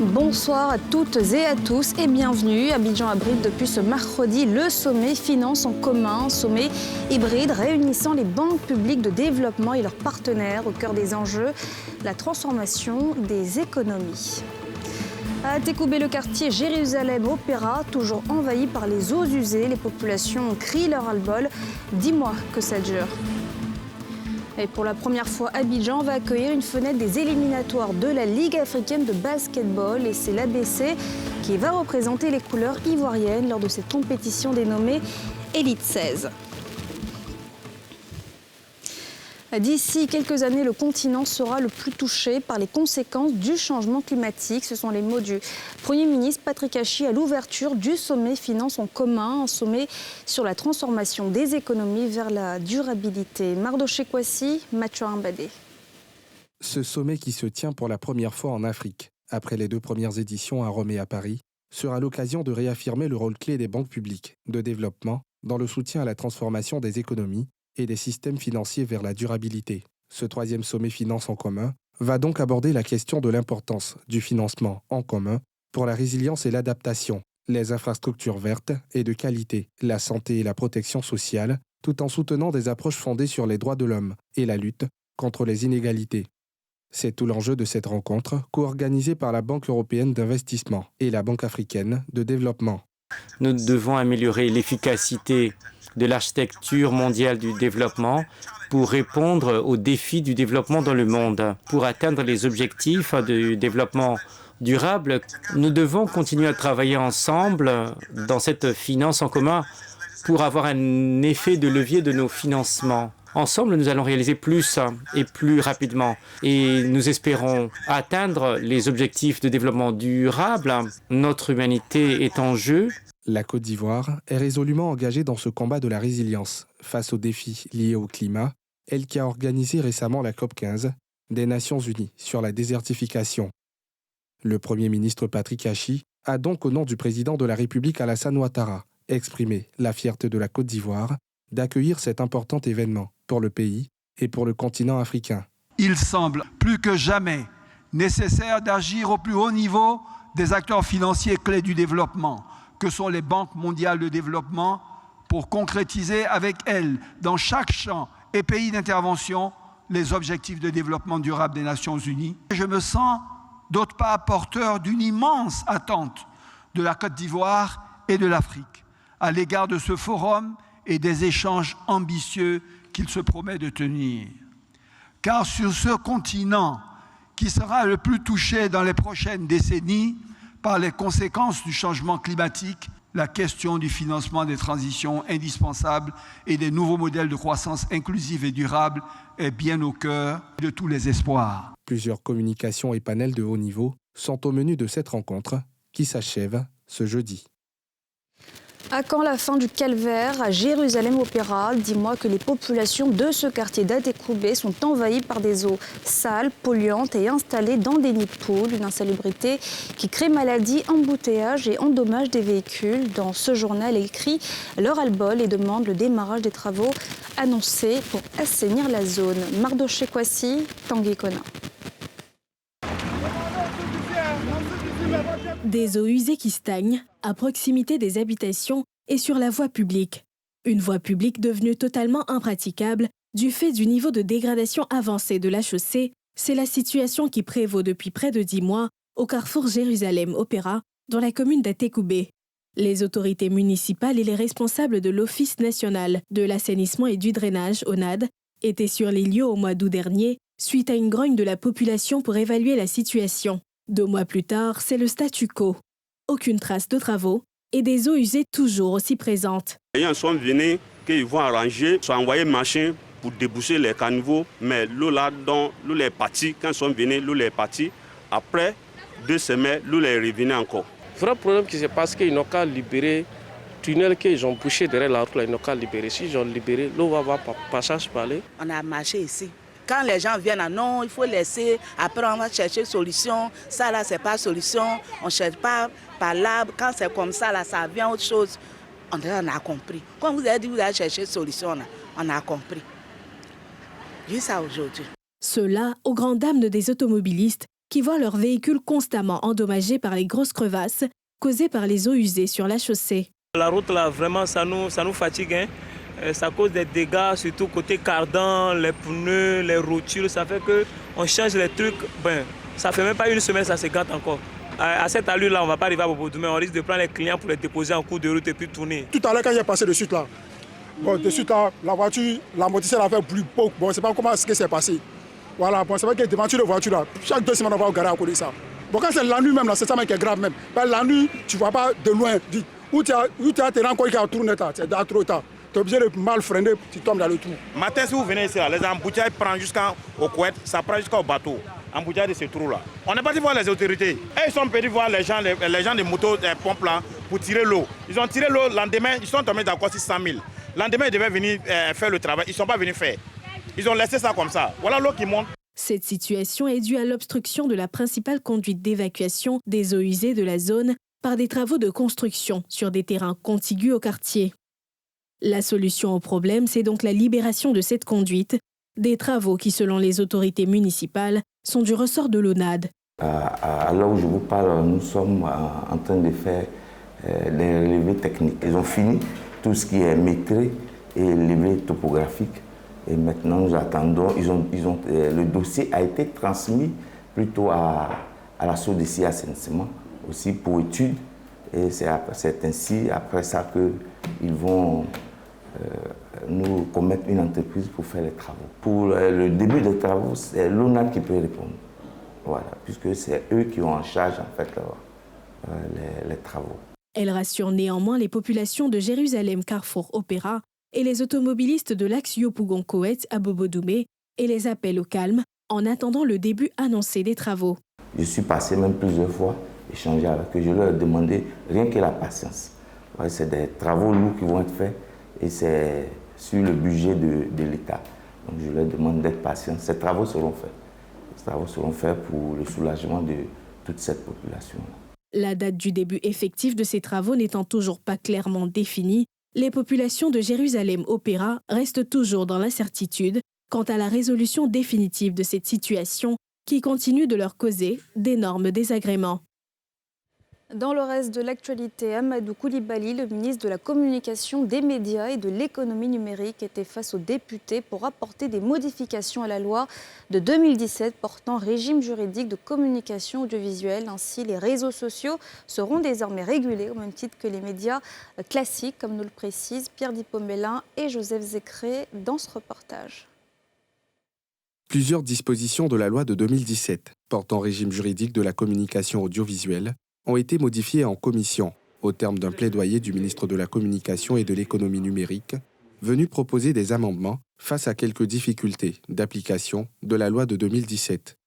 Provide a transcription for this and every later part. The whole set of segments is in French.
Bonsoir à toutes et à tous et bienvenue. Abidjan abrite depuis ce mercredi le sommet Finance en commun, un sommet hybride réunissant les banques publiques de développement et leurs partenaires au cœur des enjeux, la transformation des économies. À Tékoubé, le quartier Jérusalem Opéra, toujours envahi par les eaux usées, les populations crient leur ras-le-bol. 10 mois que ça dure. Et pour la première fois, Abidjan va accueillir une fenêtre des éliminatoires de la Ligue africaine de basketball. Et c'est l'ABC qui va représenter les couleurs ivoiriennes lors de cette compétition dénommée Elite 16. D'ici quelques années, le continent sera le plus touché par les conséquences du changement climatique. Ce sont les mots du Premier ministre Patrick Hachi à l'ouverture du sommet Finance en commun, un sommet sur la transformation des économies vers la durabilité. Mardoché Kwasi, Mathieu Mbadé. Ce sommet qui se tient pour la première fois en Afrique, après les 2 premières éditions à Rome et à Paris, sera l'occasion de réaffirmer le rôle clé des banques publiques de développement dans le soutien à la transformation des économies et des systèmes financiers vers la durabilité. Ce 3e sommet Finance en commun va donc aborder la question de l'importance du financement en commun pour la résilience et l'adaptation, les infrastructures vertes et de qualité, la santé et la protection sociale, tout en soutenant des approches fondées sur les droits de l'homme et la lutte contre les inégalités. C'est tout l'enjeu de cette rencontre, co-organisée par la Banque européenne d'investissement et la Banque africaine de développement. Nous devons améliorer l'efficacité de l'architecture mondiale du développement pour répondre aux défis du développement dans le monde. Pour atteindre les objectifs du développement durable, nous devons continuer à travailler ensemble dans cette finance en commun pour avoir un effet de levier de nos financements. Ensemble, nous allons réaliser plus et plus rapidement et nous espérons atteindre les objectifs de développement durable. Notre humanité est en jeu. La Côte d'Ivoire est résolument engagée dans ce combat de la résilience face aux défis liés au climat, elle qui a organisé récemment la COP15 des Nations Unies sur la désertification. Le Premier ministre Patrick Hachi a donc, au nom du président de la République Alassane Ouattara, exprimé la fierté de la Côte d'Ivoire d'accueillir cet important événement pour le pays et pour le continent africain. Il semble plus que jamais nécessaire d'agir au plus haut niveau des acteurs financiers clés du développement, que sont les banques mondiales de développement, pour concrétiser avec elles, dans chaque champ et pays d'intervention, les objectifs de développement durable des Nations Unies. Je me sens d'autre part porteur d'une immense attente de la Côte d'Ivoire et de l'Afrique à l'égard de ce forum et des échanges ambitieux qu'il se promet de tenir. Car sur ce continent, qui sera le plus touché dans les prochaines décennies par les conséquences du changement climatique, la question du financement des transitions indispensables et des nouveaux modèles de croissance inclusive et durable est bien au cœur de tous les espoirs. Plusieurs communications et panels de haut niveau sont au menu de cette rencontre qui s'achève ce jeudi. À quand la fin du calvaire à Jérusalem Opéra? 10 mois que les populations de ce quartier d'Atékoubé sont envahies par des eaux sales, polluantes et installées dans des nids de poules. Une insalubrité qui crée maladies, embouteillages et endommage des véhicules. Dans ce journal, elle écrit leur ras-le-bol et demande le démarrage des travaux annoncés pour assainir la zone. Mardoché Kwasi, Tanguy Kona. Des eaux usées qui stagnent à proximité des habitations et sur la voie publique. Une voie publique devenue totalement impraticable du fait du niveau de dégradation avancé de la chaussée, c'est la situation qui prévaut depuis près de 10 mois au carrefour Jérusalem-Opéra dans la commune d'Atékoubé. Les autorités municipales et les responsables de l'Office national de l'assainissement et du drainage, ONAD, étaient sur les lieux au mois d'août dernier suite à une grogne de la population pour évaluer la situation. 2 mois plus tard, c'est le statu quo. Aucune trace de travaux et des eaux usées toujours aussi présentes. Les gens sont venus, qu'ils vont arranger, ils ont envoyé une machine pour déboucher les caniveaux, mais l'eau là-dedans, l'eau est partie. Quand ils sont venus, l'eau est partie. Après 2 semaines, l'eau est revenue encore. Le vrai problème qui se passe, qu'ils n'ont qu'à libérer le tunnel qu'ils ont bouché derrière la route, ils n'ont qu'à libérer. S'ils ont libéré, l'eau va avoir passage par là. On a marché ici. Quand les gens viennent, non, il faut laisser, après on va chercher solution. Ça là, c'est pas solution, on ne cherche pas par là. Quand c'est comme ça, là, ça vient autre chose. On a compris. Quand vous avez dit que vous allez chercher solution, là, on a compris. Juste ça aujourd'hui. Cela aux grandes dames des automobilistes qui voient leurs véhicules constamment endommagés par les grosses crevasses causées par les eaux usées sur la chaussée. La route, là, vraiment, ça nous fatigue. Hein. Ça cause des dégâts, surtout côté cardan, les pneus, les rotures. Ça fait qu'on change les trucs. Ben, ça fait même pas une semaine, ça se gâte encore. À cette allure-là, on ne va pas arriver à Bobo Doumbé. On risque de prendre les clients pour les déposer en cours de route et puis tourner. Tout à l'heure, quand j'ai passé de suite là, la voiture, l'amortisseur a fait plus beau. Bon, je ne sais pas comment ce qui s'est passé. Voilà, bon, c'est vrai que devant les voitures là, chaque 2 semaines, on va au garage à côté de ça. Bon, quand c'est la nuit même, là, c'est ça qui est grave même. Ben, la nuit, tu ne vois pas de loin. Où tu as tes rencontres qui ont tourné, c'est trop tard. Tu es obligé de mal freiner, tu tombes dans le trou. Matin, si vous venez ici, là, les embouteillages prennent jusqu'au couette, ça prend jusqu'au bateau. Embouteillage de ce trou-là. On est parti voir les autorités. Et ils sont partis voir les gens des motos, des pompes là, pour tirer l'eau. Ils ont tiré l'eau, le lendemain, ils sont tombés d'accord sur 100 000. Le lendemain, ils devaient venir faire le travail. Ils ne sont pas venus faire. Ils ont laissé ça comme ça. Voilà l'eau qui monte. Cette situation est due à l'obstruction de la principale conduite d'évacuation des eaux usées de la zone par des travaux de construction sur des terrains contigus au quartier. La solution au problème, c'est donc la libération de cette conduite, des travaux qui, selon les autorités municipales, sont du ressort de l'ONAD. À l'heure où je vous parle, nous sommes en train de faire des relevés techniques. Ils ont fini tout ce qui est métré et levé topographique. Et maintenant, nous attendons. Le dossier a été transmis plutôt à la SODECI Assainissement, aussi pour étude. Et c'est ainsi, après ça, qu'ils vont nous commettre une entreprise pour faire les travaux. Pour le début des travaux, c'est l'ONAD qui peut répondre. Voilà, puisque c'est eux qui ont en charge en fait les travaux. Elle rassure néanmoins les populations de Jérusalem Carrefour Opéra et les automobilistes de l'axe Yopougon-Koweït à Bobo Doumbé et les appelle au calme en attendant le début annoncé des travaux. Je suis passé même plusieurs fois, échanger avec eux. Je leur ai demandé rien que la patience. Ouais, c'est des travaux lourds qui vont être faits et c'est sur le budget de l'État. Donc je leur demande d'être patient. Ces travaux seront faits. Ces travaux seront faits pour le soulagement de toute cette population. La date du début effectif de ces travaux n'étant toujours pas clairement définie, les populations de Jérusalem Opéra restent toujours dans l'incertitude quant à la résolution définitive de cette situation qui continue de leur causer d'énormes désagréments. Dans le reste de l'actualité, Amadou Koulibaly, le ministre de la Communication, des Médias et de l'Économie numérique, était face aux députés pour apporter des modifications à la loi de 2017 portant régime juridique de communication audiovisuelle. Ainsi, les réseaux sociaux seront désormais régulés au même titre que les médias classiques, comme nous le précisent Pierre Dipomellin et Joseph Zécré dans ce reportage. Plusieurs dispositions de la loi de 2017 portant régime juridique de la communication audiovisuelle ont été modifiées en commission, au terme d'un plaidoyer du ministre de la Communication et de l'Économie numérique, venu proposer des amendements face à quelques difficultés d'application de la loi de 2017.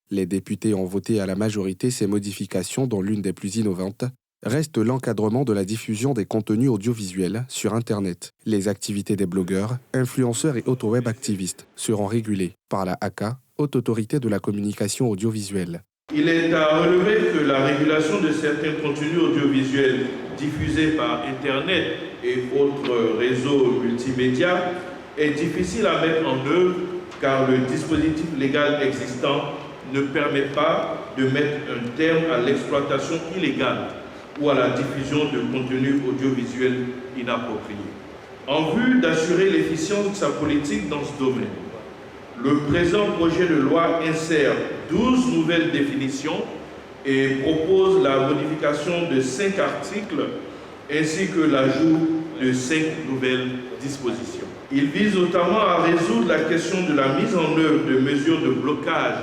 Les députés ont voté à la majorité ces modifications dont l'une des plus innovantes reste l'encadrement de la diffusion des contenus audiovisuels sur Internet. Les activités des blogueurs, influenceurs et auto-web activistes seront régulées par la ACA, Haute Autorité de la Communication audiovisuelle. Il est à relever que la régulation de certains contenus audiovisuels diffusés par Internet et autres réseaux multimédia est difficile à mettre en œuvre car le dispositif légal existant ne permet pas de mettre un terme à l'exploitation illégale ou à la diffusion de contenus audiovisuels inappropriés. En vue d'assurer l'efficience de sa politique dans ce domaine, le présent projet de loi insère 12 nouvelles définitions et propose la modification de 5 articles ainsi que l'ajout de 5 nouvelles dispositions. Il vise notamment à résoudre la question de la mise en œuvre de mesures de blocage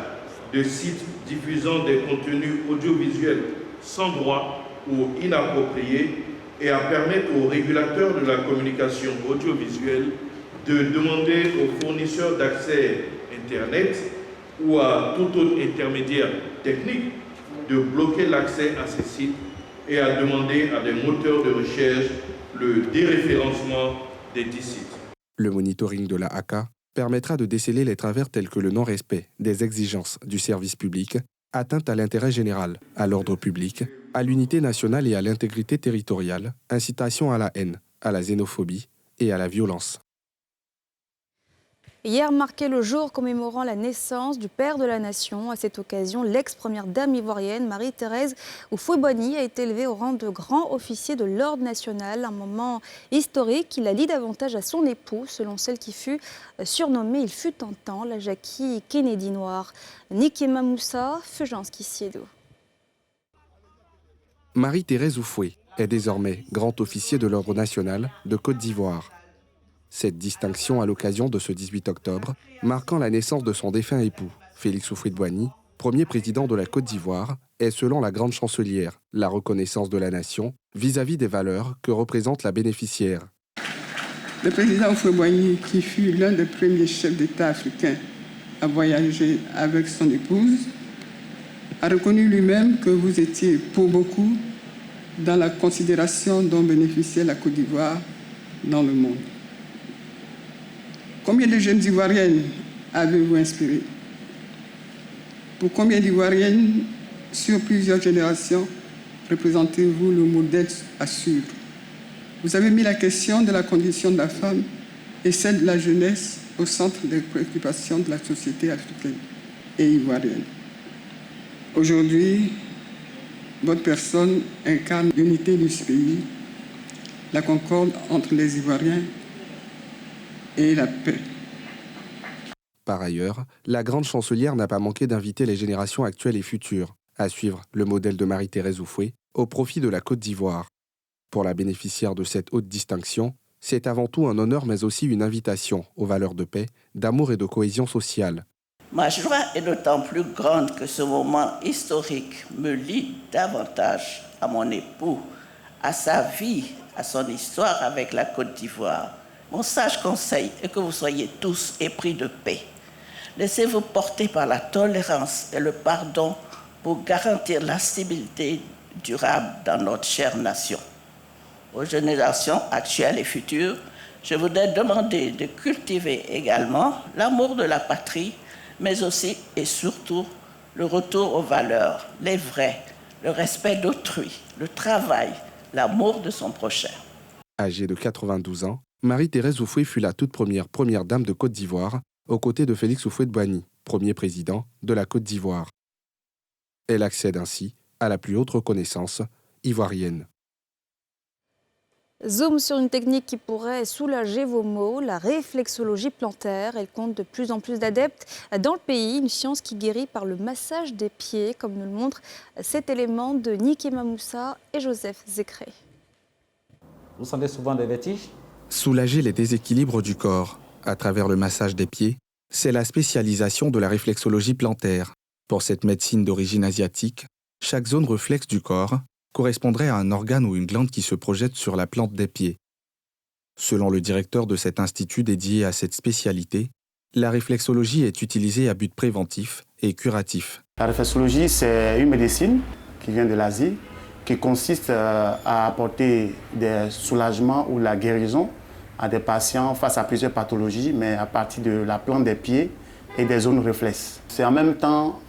de sites diffusant des contenus audiovisuels sans droit ou inappropriés et à permettre aux régulateurs de la communication audiovisuelle de demander aux fournisseurs d'accès Internet ou à tout autre intermédiaire technique de bloquer l'accès à ces sites et à demander à des moteurs de recherche le déréférencement des dix sites. Le monitoring de la ACA permettra de déceler les travers tels que le non-respect des exigences du service public, atteinte à l'intérêt général, à l'ordre public, à l'unité nationale et à l'intégrité territoriale, incitation à la haine, à la xénophobie et à la violence. Hier marquait le jour commémorant la naissance du père de la nation. À cette occasion, l'ex-première dame ivoirienne, Marie-Thérèse Houphouët-Boigny, a été élevée au rang de grand officier de l'Ordre national. Un moment historique qui la lie davantage à son époux, selon celle qui fut surnommée, il fut un temps, la Jackie Kennedy noire. Nikema Moussa, Fulgence Kissiedo. Marie-Thérèse Houphouët est désormais grand officier de l'Ordre national de Côte d'Ivoire. Cette distinction à l'occasion de ce 18 octobre, marquant la naissance de son défunt époux, Félix Houphouët-Boigny, premier président de la Côte d'Ivoire, est selon la grande chancelière la reconnaissance de la nation vis-à-vis des valeurs que représente la bénéficiaire. Le président Houphouët-Boigny, qui fut l'un des premiers chefs d'État africains à voyager avec son épouse, a reconnu lui-même que vous étiez pour beaucoup dans la considération dont bénéficiait la Côte d'Ivoire dans le monde. Combien de jeunes Ivoiriennes avez-vous inspiré? Pour combien d'Ivoiriennes, sur plusieurs générations, représentez-vous le modèle à suivre? Vous avez mis la question de la condition de la femme et celle de la jeunesse au centre des préoccupations de la société africaine et ivoirienne. Aujourd'hui, votre personne incarne l'unité de ce pays, la concorde entre les Ivoiriens et la paix. Par ailleurs, la grande chancelière n'a pas manqué d'inviter les générations actuelles et futures à suivre le modèle de Marie-Thérèse Houphouët au profit de la Côte d'Ivoire. Pour la bénéficiaire de cette haute distinction, c'est avant tout un honneur mais aussi une invitation aux valeurs de paix, d'amour et de cohésion sociale. Ma joie est d'autant plus grande que ce moment historique me lie davantage à mon époux, à sa vie, à son histoire avec la Côte d'Ivoire. Mon sage conseil est que vous soyez tous épris de paix. Laissez-vous porter par la tolérance et le pardon pour garantir la stabilité durable dans notre chère nation. Aux générations actuelles et futures, je voudrais demander de cultiver également l'amour de la patrie, mais aussi et surtout le retour aux valeurs, les vraies, le respect d'autrui, le travail, l'amour de son prochain. Âgée de 92 ans, Marie-Thérèse Houphouët fut la toute première dame de Côte d'Ivoire, aux côtés de Félix Houphouët-Boigny, premier président de la Côte d'Ivoire. Elle accède ainsi à la plus haute reconnaissance ivoirienne. Zoom sur une technique qui pourrait soulager vos maux, la réflexologie plantaire. Elle compte de plus en plus d'adeptes dans le pays, une science qui guérit par le massage des pieds, comme nous le montre cet élément de Nikema Moussa et Joseph Zécré. Vous sentez souvent des vertiges? Soulager les déséquilibres du corps à travers le massage des pieds, c'est la spécialisation de la réflexologie plantaire. Pour cette médecine d'origine asiatique, chaque zone réflexe du corps correspondrait à un organe ou une glande qui se projette sur la plante des pieds. Selon le directeur de cet institut dédié à cette spécialité, la réflexologie est utilisée à but préventif et curatif. La réflexologie, c'est une médecine qui vient de l'Asie, qui consiste à apporter des soulagements ou la guérison à des patients face à plusieurs pathologies, mais à partir de la plante des pieds et des zones réflexes. C'est en même temps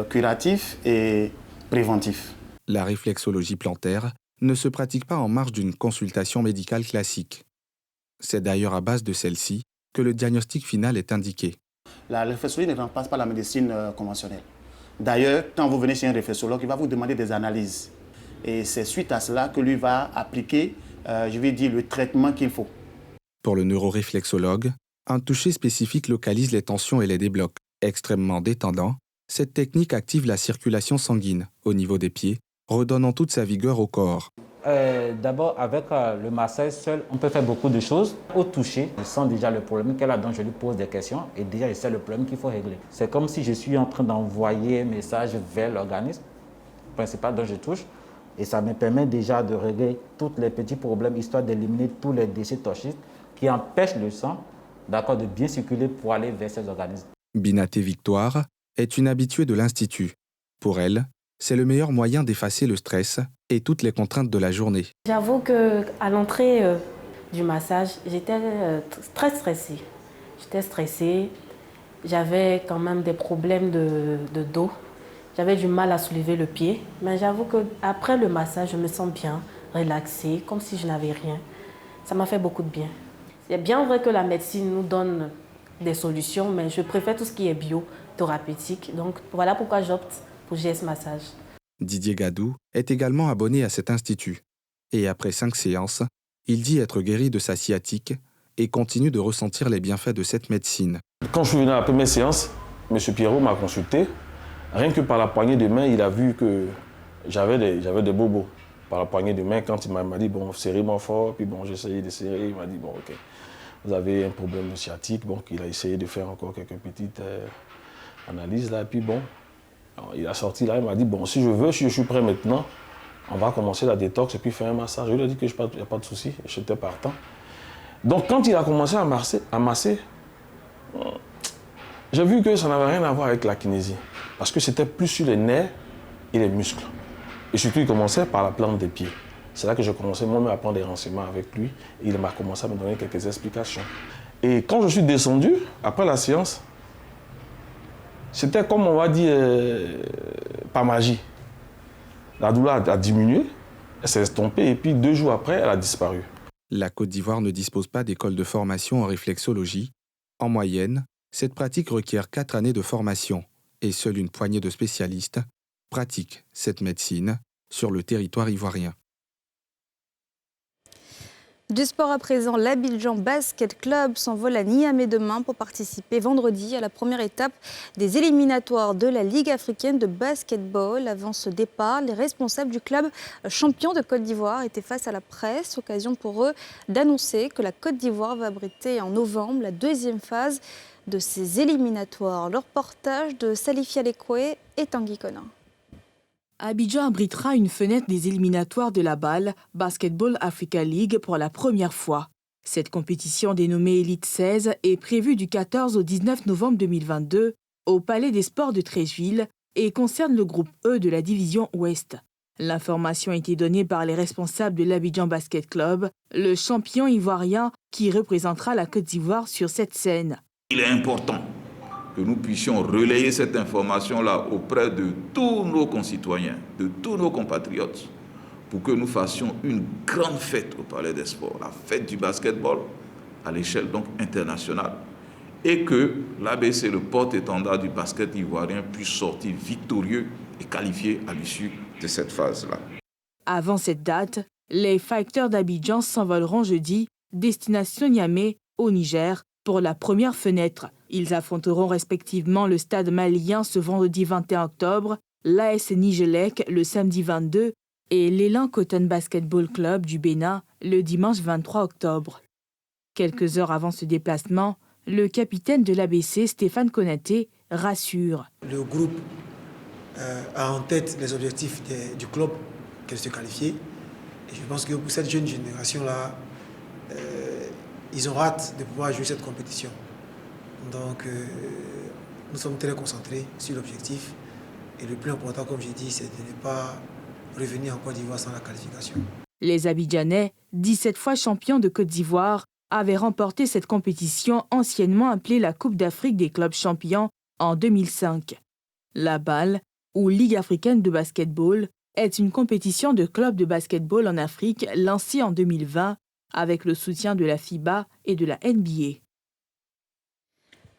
curatif et préventif. La réflexologie plantaire ne se pratique pas en marge d'une consultation médicale classique. C'est d'ailleurs à base de celle-ci que le diagnostic final est indiqué. La réflexologie ne remplace pas la médecine conventionnelle. D'ailleurs, quand vous venez chez un réflexologue, il va vous demander des analyses. Et c'est suite à cela que lui va appliquer, le traitement qu'il faut. Pour le neuroréflexologue, un toucher spécifique localise les tensions et les débloque. Extrêmement détendant, cette technique active la circulation sanguine au niveau des pieds, redonnant toute sa vigueur au corps. D'abord, avec le massage seul, on peut faire beaucoup de choses. Au toucher, je sens déjà le problème qu'elle a, donc je lui pose des questions et déjà je sais le problème qu'il faut régler. C'est comme si je suis en train d'envoyer un message vers l'organisme principal dont je touche et ça me permet déjà de régler tous les petits problèmes, histoire d'éliminer tous les déchets toxiques qui empêchent le sang de bien circuler pour aller vers ces organismes. Binaté Victoire est une habituée de l'Institut. Pour elle, c'est le meilleur moyen d'effacer le stress et toutes les contraintes de la journée. J'avoue qu'à l'entrée du massage, j'étais très stressée. J'étais stressée, j'avais quand même des problèmes de dos. J'avais du mal à soulever le pied, mais j'avoue qu'après le massage, je me sens bien, relaxée, comme si je n'avais rien. Ça m'a fait beaucoup de bien. C'est bien vrai que la médecine nous donne des solutions, mais je préfère tout ce qui est bio, thérapeutique. Donc voilà pourquoi j'opte pour GS Massage. Didier Gadou est également abonné à cet institut. Et après 5 séances, il dit être guéri de sa sciatique et continue de ressentir les bienfaits de cette médecine. Quand je suis venu à la première séance, M. Pierrot m'a consulté. Rien que par la poignée de main, il a vu que j'avais des bobos. Par la poignée de main, quand il m'a dit, bon, serrez-moi fort, puis bon, j'ai essayé de serrer, il m'a dit, bon, ok, vous avez un problème de sciatique, donc il a essayé de faire encore quelques petites analyses, là, puis bon, alors, il a sorti là, il m'a dit, bon, si je suis prêt maintenant, on va commencer la détox et puis faire un massage. Je lui ai dit que il n'y a pas de souci, j'étais partant. Donc quand il a commencé à masser, j'ai vu que ça n'avait rien à voir avec la kinésie, parce que c'était plus sur les nerfs et les muscles. Et surtout, il commençait par la plante des pieds. C'est là que j'ai commencé moi-même à prendre des renseignements avec lui. Et il m'a commencé à me donner quelques explications. Et quand je suis descendu, après la séance, c'était comme on va dire, par magie. La douleur a diminué, elle s'est estompée et puis 2 jours après, elle a disparu. La Côte d'Ivoire ne dispose pas d'école de formation en réflexologie. En moyenne, cette pratique requiert 4 années de formation et seule une poignée de spécialistes pratiquent cette médecine sur le territoire ivoirien. Du sport à présent, l'Abidjan Basket Club s'envole à Niamey demain pour participer vendredi à la première étape des éliminatoires de la Ligue africaine de basketball. Avant ce départ, les responsables du club champion de Côte d'Ivoire étaient face à la presse. Occasion pour eux d'annoncer que la Côte d'Ivoire va abriter en novembre la 2e phase de ces éliminatoires. Le reportage de Salifia Lekwe et Tanguy Conin. Abidjan abritera une fenêtre des éliminatoires de la BAL, Basketball Africa League, pour la première fois. Cette compétition dénommée Elite 16 est prévue du 14 au 19 novembre 2022 au Palais des Sports de Treichville et concerne le groupe E de la division Ouest. L'information a été donnée par les responsables de l'Abidjan Basket Club, le champion ivoirien qui représentera la Côte d'Ivoire sur cette scène. Il est important que nous puissions relayer cette information-là auprès de tous nos concitoyens, de tous nos compatriotes, pour que nous fassions une grande fête au Palais des Sports, la fête du basketball à l'échelle donc internationale, et que l'ABC, le porte-étendard du basket ivoirien, puisse sortir victorieux et qualifié à l'issue de cette phase-là. Avant cette date, les Fighters d'Abidjan s'envoleront jeudi, destination Niamey, au Niger, pour la première fenêtre. Ils affronteront respectivement le Stade malien ce vendredi 21 octobre, l'AS Nigelec le samedi 22 et l'Élan Cotton Basketball Club du Bénin le dimanche 23 octobre. Quelques heures avant ce déplacement, le capitaine de l'ABC, Stéphane Konaté, rassure. Le groupe a en tête les objectifs du club, qu'elle se qualifier. Et je pense que pour cette jeune génération-là, ils ont hâte de pouvoir jouer cette compétition. Donc, nous sommes très concentrés sur l'objectif. Et le plus important, comme j'ai dit, c'est de ne pas revenir en Côte d'Ivoire sans la qualification. Les Abidjanais, 17 fois champions de Côte d'Ivoire, avaient remporté cette compétition anciennement appelée la Coupe d'Afrique des clubs champions en 2005. La BAL, ou Ligue africaine de basketball, est une compétition de clubs de basketball en Afrique lancée en 2020 avec le soutien de la FIBA et de la NBA.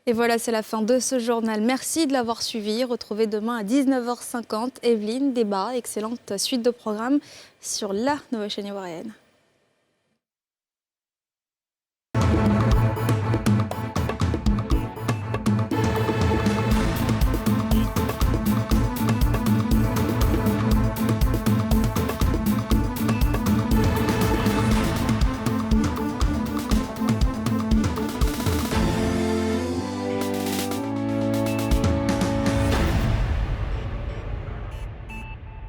Et voilà, c'est la fin de ce journal. Merci de l'avoir suivi. Retrouvez demain à 19h50 Evelyne, débat, excellente suite de programmes sur la nouvelle chaîne ivoirienne.